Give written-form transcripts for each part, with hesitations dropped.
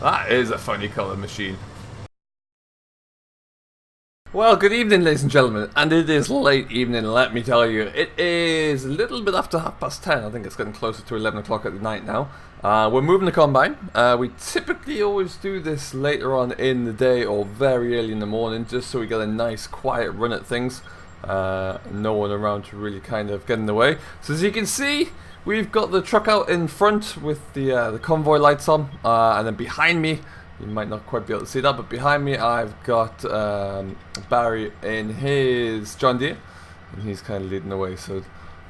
That is a funny colour machine. Well, good evening, ladies and gentlemen, and it is late evening, let me tell you. It is a little bit after 10:30. I think it's getting closer to 11 o'clock at night now. We're moving the combine. We typically always do this later on in the day or very early in the morning, just so we get a nice quiet run at things. No one around to really kind of get in the way. So as you can see, we've got the truck out in front with the convoy lights on, and then behind me, you might not quite be able to see that, but behind me I've got Barry in his John Deere, and he's kind of leading the way. So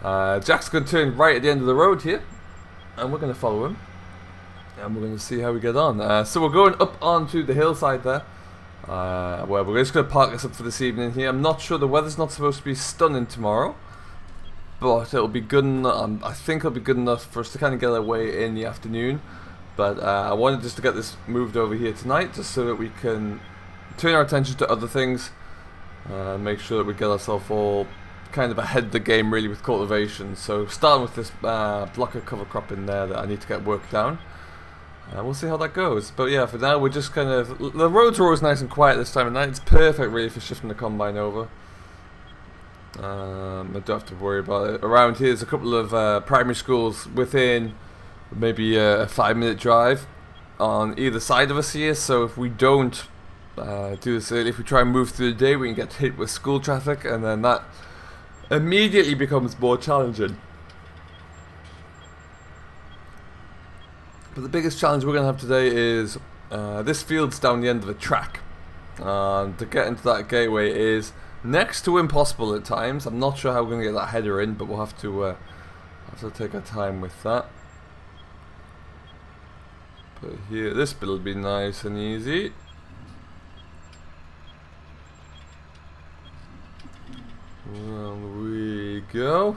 Jack's going to turn right at the end of the road here, and we're going to follow him, and we're going to see how we get on. So we're going up onto the hillside there, where we're just going to park this up for this evening here. I'm not sure, the weather's not supposed to be stunning tomorrow, but it'll be good enough. I think it'll be good enough for us to kind of get away in the afternoon. But I wanted just to get this moved over here tonight, just so that we can turn our attention to other things, and make sure that we get ourselves all kind of ahead of the game really with cultivation. So starting with this block of cover crop in there that I need to get worked down. We'll see how that goes. But yeah, for now we're just kind of, the roads are always nice and quiet this time of night. It's perfect really for shifting the combine over. I don't have to worry about it. Around here there's a couple of primary schools within maybe a 5-minute drive on either side of us here, so if we don't do this early, if we try and move through the day, we can get hit with school traffic, and then that immediately becomes more challenging. But the biggest challenge we're going to have today is this field's down the end of a track, and to get into that gateway is next to impossible at times. I'm not sure how we're going to get that header in, but we'll have to take our time with that. But here, this bit will be nice and easy. There we go.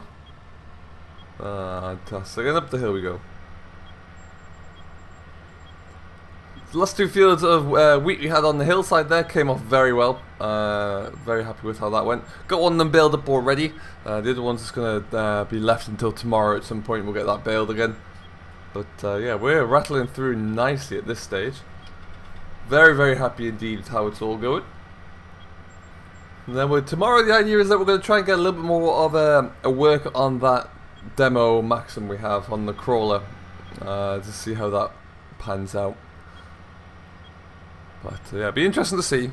Fantastic. And up the hill we go. The last two fields of wheat we had on the hillside there came off very well. Very happy with how that went. Got one of them baled up already. The other one's just going to be left until tomorrow at some point. We'll get that baled again. But yeah, we're rattling through nicely at this stage. Very, very happy indeed with how it's all going. And then tomorrow the idea is that we're going to try and get a little bit more of a work on that demo Maxim we have on the crawler, to see how that pans out. But yeah, it'll be interesting to see.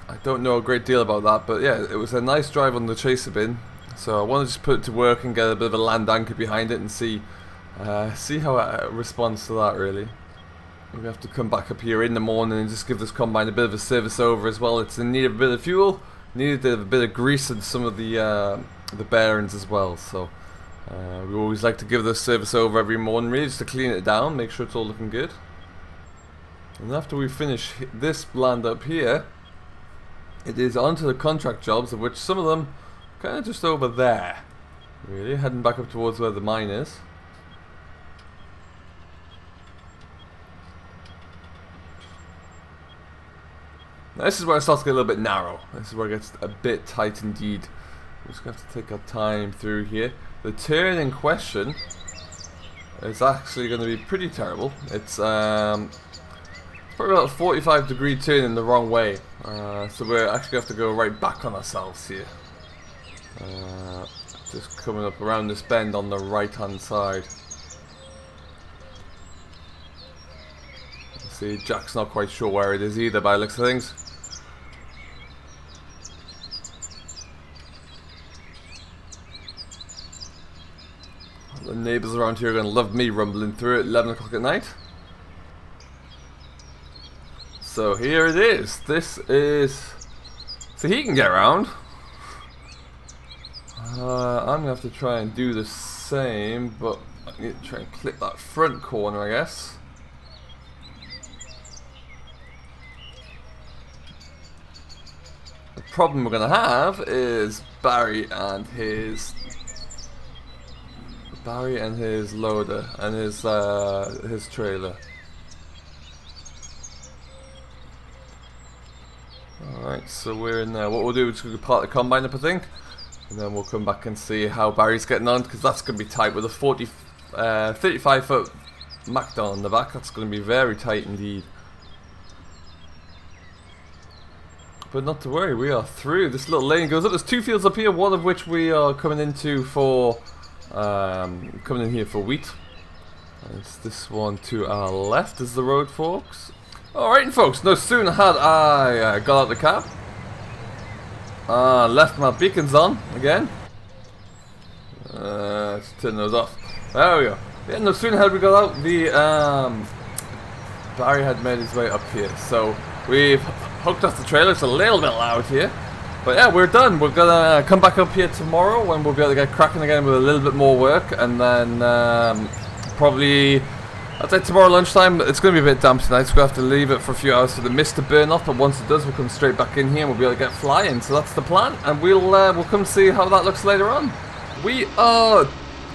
I don't know a great deal about that, but yeah, it was a nice drive on the chaser bin. So I want to just put it to work and get a bit of a land anchor behind it and see how it responds to that really. We have to come back up here in the morning and just give this combine a bit of a service over as well. It's in need of a bit of fuel, needed a bit of grease and some of the bearings as well. So we always like to give this service over every morning really, just to clean it down, make sure it's all looking good. And after we finish this land up here, it is onto the contract jobs, of which some of them kind of just over there really, heading back up towards where the mine is. Now this is where it starts to get a little bit narrow. This is where it gets a bit tight indeed. We're just going to have to take our time through here. The turn in question is actually going to be pretty terrible. It's probably about a 45-degree turn in the wrong way. So we're actually going to have to go right back on ourselves here. Just coming up around this bend on the right-hand side. See, Jack's not quite sure where it is either by the looks of things. The neighbours around here are going to love me rumbling through at 11 o'clock at night. So here it is. This is... So he can get around. I'm going to have to try and do the same, but I need to try and clip that front corner, I guess. The problem we're going to have is Barry and his loader and his trailer. Alright, so we're in there. What we'll do is we'll park the combine up, I think, and then we'll come back and see how Barry's getting on, because that's going to be tight with a 35 foot Mac down on the back. That's going to be very tight indeed. But not to worry, we are through. This little lane goes up. There's 2 fields up here, one of which we are coming into for coming in here for wheat. It's this one to our left is the road, folks. Alright, folks, no sooner had I got out the cab, left my beacons on again. Let's turn those off. There we go. Yeah, no sooner had we got out, the Barry had made his way up here. So we've hooked off the trailer. It's a little bit loud here. But yeah, we're done. We're gonna come back up here tomorrow when we'll be able to get cracking again with a little bit more work. And then probably, I'd say tomorrow lunchtime, it's going to be a bit damp tonight, so we'll have to leave it for a few hours for the mist to burn off. But once it does, we'll come straight back in here and we'll be able to get flying. So that's the plan. And we'll come see how that looks later on. We are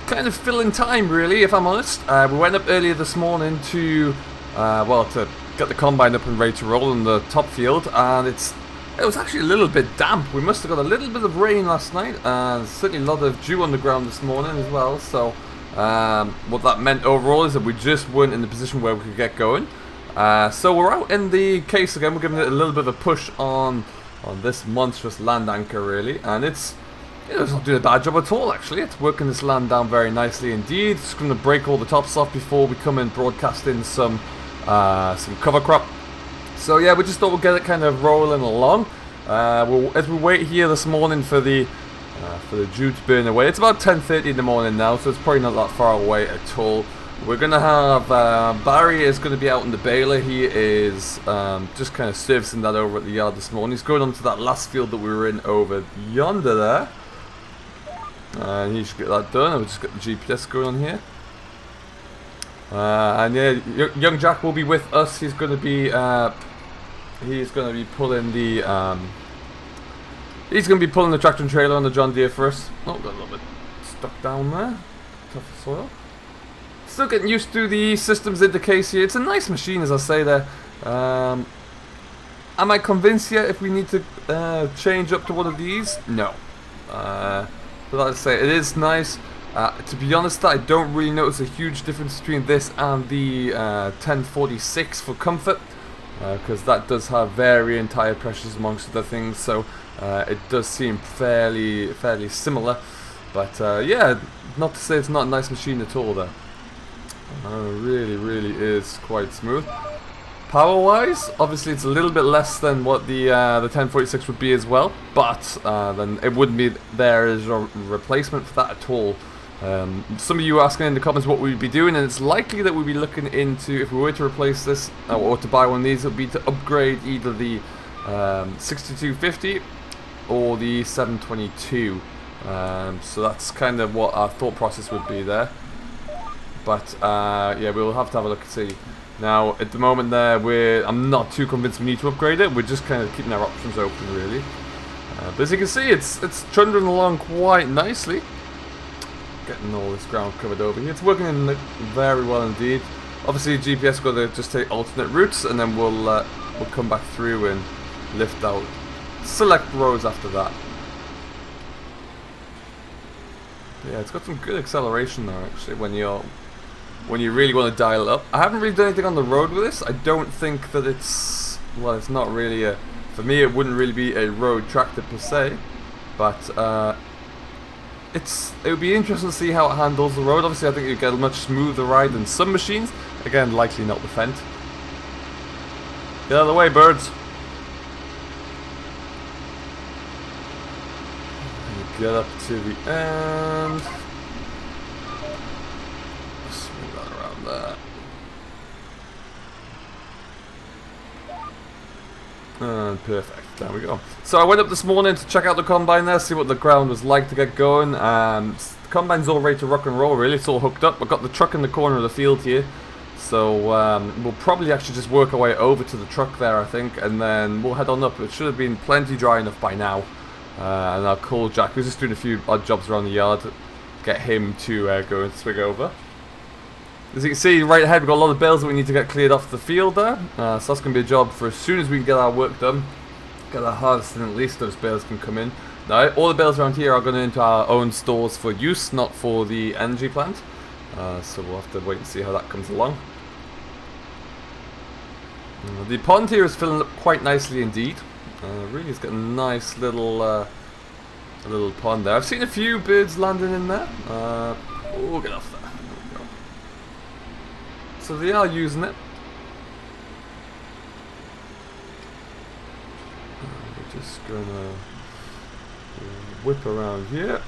kind of filling time, really, if I'm honest. We went up earlier this morning to, to get the combine up and ready to roll in the top field, and it was actually a little bit damp. We must have got a little bit of rain last night, and certainly a lot of dew on the ground this morning as well. So what that meant overall is that we just weren't in the position where we could get going. So we're out in the case again. We're giving it a little bit of a push on this monstrous land anchor, really, and it's not doing a bad job at all, actually. It's working this land down very nicely indeed. It's going to break all the tops off before we come in broadcasting some cover crop. So yeah, we just thought we'd get it kind of rolling along. As we wait here this morning for the dew to burn away. It's about 10:30 in the morning now, so it's probably not that far away at all. We're going to have, Barry is going to be out in the baler. He is just kind of servicing that over at the yard this morning. He's going on to that last field that we were in over yonder there. And he should get that done. I'll just get the GPS going on here. And yeah, young Jack will be with us. He's going to be pulling the tractor and trailer on the John Deere for us. Oh, got a little bit stuck down there. Tough soil. Still getting used to the systems in the case here. It's a nice machine, as I say there. Am I convinced yet if we need to change up to one of these? No. But like I say, it is nice. To be honest, I don't really notice a huge difference between this and the 1046 for comfort, because that does have varying tire pressures amongst other things, so it does seem fairly similar. But yeah, not to say it's not a nice machine at all though. Really is quite smooth. Power wise, obviously it's a little bit less than what the 1046 would be as well, but then it wouldn't be there as a replacement for that at all. Some of you are asking in the comments what we'd be doing, and it's likely that we'd be looking into, if we were to replace this or to buy one of these, it would be to upgrade either the 6250 or the 722. So that's kind of what our thought process would be there. But yeah, we'll have to have a look and see. Now, at the moment there, I'm not too convinced we need to upgrade it. We're just kind of keeping our options open, really. But as you can see, it's trundling along quite nicely. Getting all this ground covered over here. It's working in very well indeed. Obviously, GPS got to just take alternate routes, and then we'll come back through and lift out select roads after that. But yeah, it's got some good acceleration there actually when you really want to dial it up. I haven't really done anything on the road with this. I don't think that it's not really for me it wouldn't really be a road tractor per se, but it would be interesting to see how it handles the road. Obviously I think you'd get a much smoother ride than some machines. Again, likely not the Fendt. Get out of the way, birds. Get up to the end. Swing that around there. And perfect. There we go. So I went up this morning to check out the combine there, see what the ground was like to get going. The combine's all ready to rock and roll, really. It's all hooked up. I've got the truck in the corner of the field here. So we'll probably actually just work our way over to the truck there, I think, and then we'll head on up. It should have been plenty dry enough by now. And I'll call Jack, who's just doing a few odd jobs around the yard, get him to go and swing over. As you can see, right ahead we've got a lot of bales that we need to get cleared off the field there. So that's going to be a job for as soon as we can get our work done. Get our harvesting, at least those bales can come in. Now, all the bales around here are going into our own stores for use, not for the energy plant. So we'll have to wait and see how that comes along. The pond here is filling up quite nicely indeed. Really, it's got a nice little pond there. I've seen a few birds landing in there. Oh, get off there. There we go. So they are using it. We're just gonna whip around here.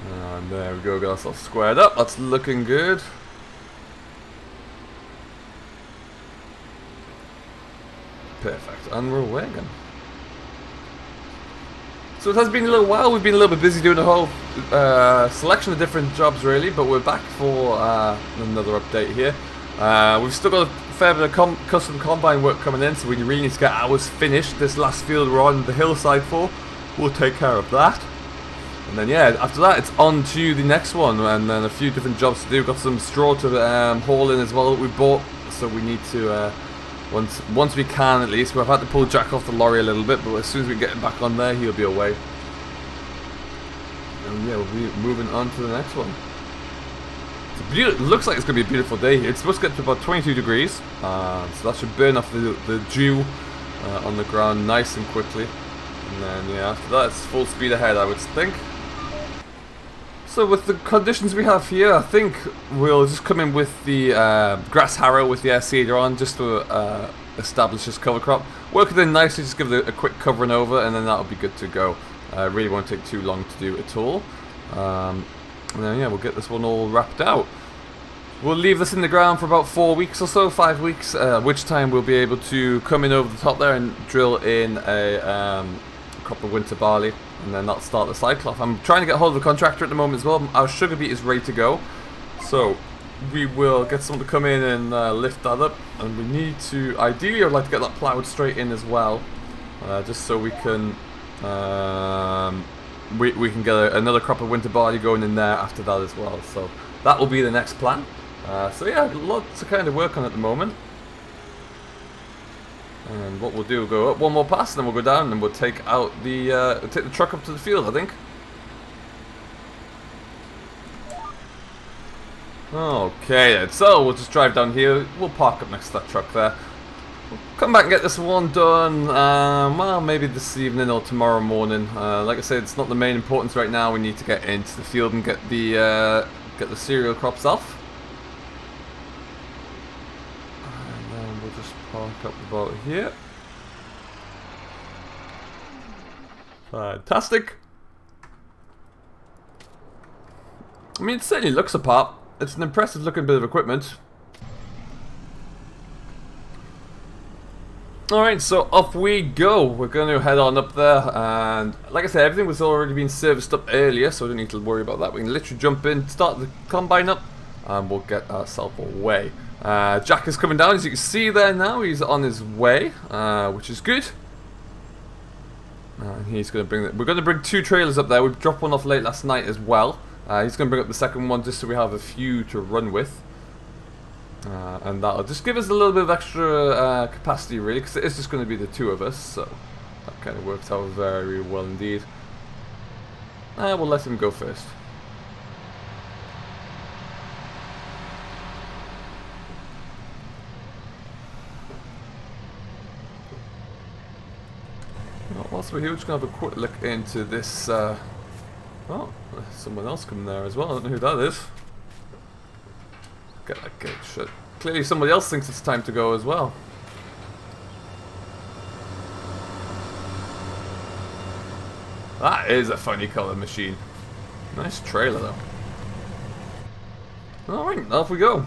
And there we go, got ourselves squared up. That's looking good. Perfect, and we're away again. So it has been a little while. We've been a little bit busy doing a whole selection of different jobs really, but we're back for another update here. We've still got a fair bit of custom combine work coming in, so we really need to get ours finished. This last field we're on the hillside for, we'll take care of that. And then yeah, after that it's on to the next one, and then a few different jobs to do. We've got some straw to haul in as well that we bought, so we need to once we can at least. We've had to pull Jack off the lorry a little bit, but as soon as we get him back on there, he'll be away. And yeah, we'll be moving on to the next one. It looks like it's going to be a beautiful day here. It's supposed to get to about 22 degrees, so that should burn off the dew on the ground nice and quickly. And then yeah, after that it's full speed ahead, I would think. So with the conditions we have here, I think we'll just come in with the grass harrow with the air seeder on, just to establish this cover crop. Work it in nicely, just give it a quick covering over, and then that'll be good to go. Really won't take too long to do at all. And then yeah, we'll get this one all wrapped out. We'll leave this in the ground for about 4 weeks or so, 5 weeks, which time we'll be able to come in over the top there and drill in a crop of winter barley, and then that'll start the cycle off. I'm trying to get hold of the contractor at the moment as well. Our sugar beet is ready to go, so we will get someone to come in and lift that up, and we need to, ideally I'd like to get that ploughed straight in as well, just so we can we can get another crop of winter barley going in there after that as well. So that will be the next plan. So yeah, lots to kind of work on at the moment. And what we'll do, we'll go up one more pass, then we'll go down, and we'll take out the take the truck up to the field, I think. Okay, then. So we'll just drive down here. We'll park up next to that truck there. We'll come back and get this one done. Well, maybe this evening or tomorrow morning. Like I said, it's not the main importance right now. We need to get into the field and get the cereal crops off. Park up about here. Fantastic. I mean, it certainly looks apart. It's an impressive looking bit of equipment. Alright, so off we go. We're going to head on up there, and like I said, everything was already been serviced up earlier, so we don't need to worry about that. We can literally jump in, start the combine up, and we'll get ourselves away. Jack is coming down, as you can see there now. He's on his way, which is good. He's going to bring. We're going to bring 2 trailers up there. We dropped one off late last night as well. He's going to bring up the second one just so we have a few to run with, and that'll just give us a little bit of extra capacity, really, because it is just going to be the 2 of us. So that kind of works out very well indeed. We'll let him go first. Whilst we're here, we're just going to have a quick look into this. Oh, there's someone else coming there as well. I don't know who that is. Get that gate shut. Clearly somebody else thinks it's time to go as well. That is a funny colour machine. Nice trailer though. Alright, off we go.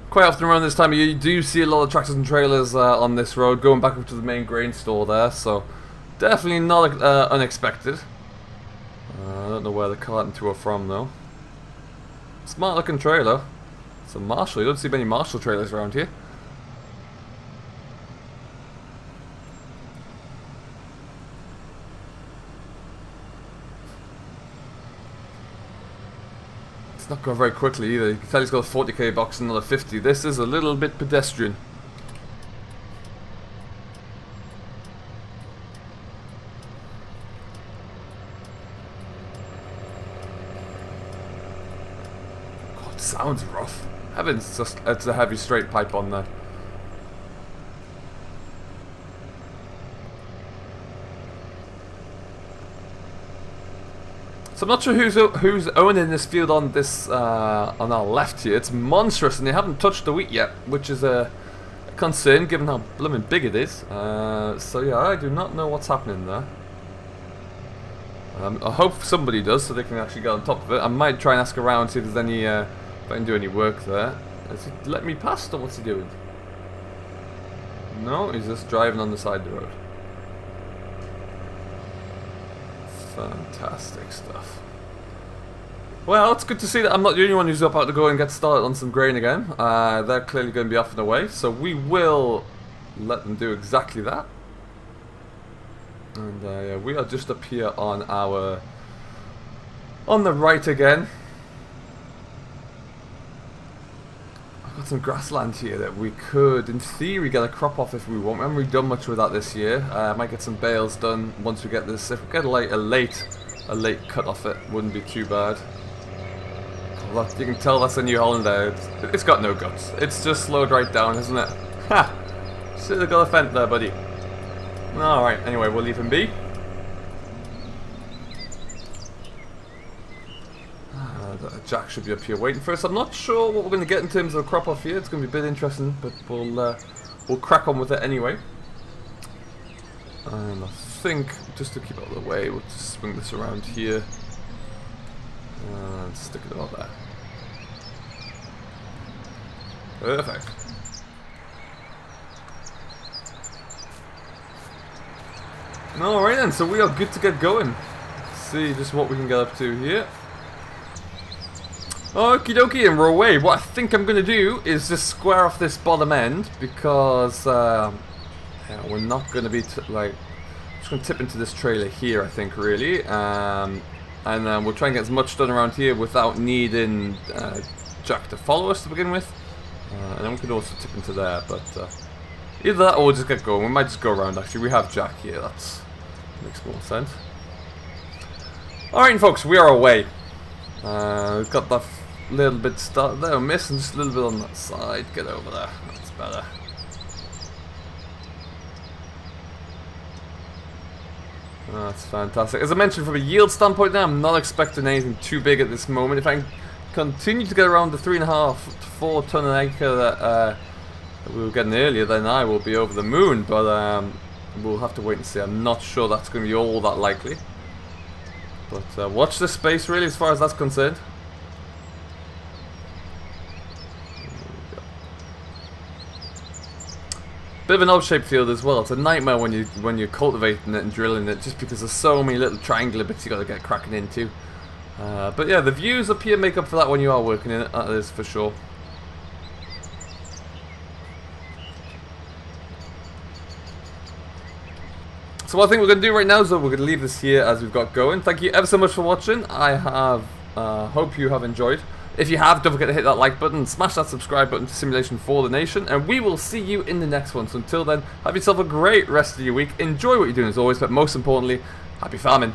Quite often around this time of year, you do see a lot of tractors and trailers on this road going back up to the main grain store there, so definitely not unexpected. I don't know where the carting 2 are from though. Smart looking trailer. It's a Marshall. You don't see many Marshall trailers around here. It's not going very quickly either. You can tell he's got a 40k box and another 50. This is a little bit pedestrian. God, sounds rough. Heavens, it's a heavy straight pipe on there. So I'm not sure who's owning this field on this on our left here. It's monstrous, and they haven't touched the wheat yet, which is a concern given how blooming big it is. So yeah, I do not know what's happening there. I hope somebody does, so they can actually get on top of it. I might try and ask around, see if there's any if I can do any work there. Is he letting me past, or what's he doing? No, he's just driving on the side of the road. Fantastic stuff. Well, it's good to see that I'm not the only one who's about to go and get started on some grain again. They're clearly going to be off and away, so we will let them do exactly that. And yeah, we are just up here on the right again. I've got some grassland here that we could, in theory, get a crop off if we want. We haven't really done much with that this year. Might get some bales done once we get this. If we get a late cut off it, wouldn't be too bad. You can tell that's a New Hollander. It's got no guts. It's just slowed right down, isn't it? Ha! Should have got a fent there, buddy. Alright, anyway, we'll leave him be. Jack should be up here waiting for us. I'm not sure what we're going to get in terms of a crop off here. It's going to be a bit interesting, but we'll crack on with it anyway. And I think, just to keep it out of the way, we'll just swing this around here and stick it about there. Perfect. Alright then, so we are good to get going. Let's see just what we can get up to here. Okie dokie, and we're away. What I think I'm going to do is just square off this bottom end, because yeah, we're not going to be just going to tip into this trailer here, I think, really. And we'll try and get as much done around here without needing Jack to follow us to begin with. And then we can also tip into there, but either that or we'll just get going. We might just go around, actually. We have Jack here, that makes more sense. Alright, folks, we are away. We've got that little bit started there, we're missing just a little bit on that side. Get over there, that's better. That's fantastic. As I mentioned, from a yield standpoint now, I'm not expecting anything too big at this moment. If I can continue to get around the 3.5 to 4 ton an acre that we were getting earlier, then I will be over the moon, but we'll have to wait and see. I'm not sure that's going to be all that likely. But watch this space, really, as far as that's concerned. Bit of an odd-shaped field as well. It's a nightmare when you're cultivating it and drilling it, just because there's so many little triangular bits you got to get cracking into. But yeah, the views up here make up for that when you are working in it. That is for sure. So what I think we're going to do right now is that we're going to leave this here as we've got going. Thank you ever so much for watching. I hope you have enjoyed. If you have, don't forget to hit that like button, smash that subscribe button to Simulation for the Nation, and we will see you in the next one. So until then, have yourself a great rest of your week. Enjoy what you're doing as always, but most importantly, happy farming.